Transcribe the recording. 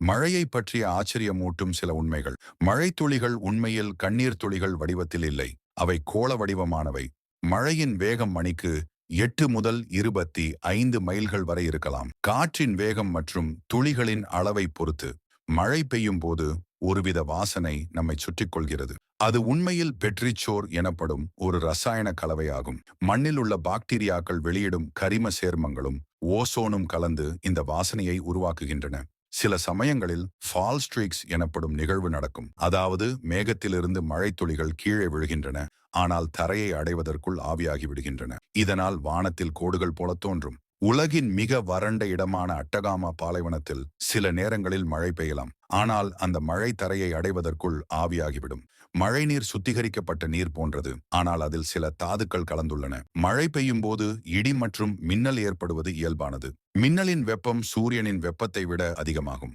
மழையை பற்றிய ஆச்சரியமூட்டும் சில உண்மைகள். மழைத்துளிகள் உண்மையில் கண்ணீர் துளிகள் வடிவத்தில் இல்லை. அவை கோள வடிவமானவை. மழையின் வேகம் மணிக்கு 8 முதல் 25 மைல்கள் வரை இருக்கலாம். காற்றின் வேகம் மற்றும் துளிகளின் அளவை பொறுத்து மழை பெய்யும் போது ஒருவித வாசனை நம்மை சுற்றிக் கொள்கிறது. அது உண்மையில் பெட்ரிச்சோர் எனப்படும் ஒரு ரசாயன கலவையாகும். மண்ணில் உள்ள பாக்டீரியாக்கள் வெளியிடும் கரிம சேர்மங்களும் ஓசோனும் கலந்து இந்த வாசனையை உருவாக்குகின்றன. சில சமயங்களில் ஃபால் ஸ்ட்ரீக்ஸ் எனப்படும் நிகழ்வு நடக்கும். அதாவது மேகத்திலிருந்து மழைத்துளிகள் கீழே விழுகின்றன, ஆனால் தரையை அடைவதற்குள் ஆவியாகி விடுகின்றன. இதனால் வானத்தில் கோடுகள் போல தோன்றும். உலகின் மிக வறண்ட இடமான அட்டகாமா பாலைவனத்தில் சில நேரங்களில் மழை பெய்யலாம். ஆனால் அந்த மழை தரையை அடைவதற்குள் ஆவியாகிவிடும். மழைநீர் சுத்திகரிக்கப்பட்ட நீர் போன்றது, ஆனால் அதில் சில தாதுக்கள் கலந்துள்ளன. மழை பெய்யும் போது இடி மற்றும் மின்னல் ஏற்படுவது இயல்பானது. மின்னலின் வெப்பம் சூரியனின் வெப்பத்தை விட அதிகமாகும்.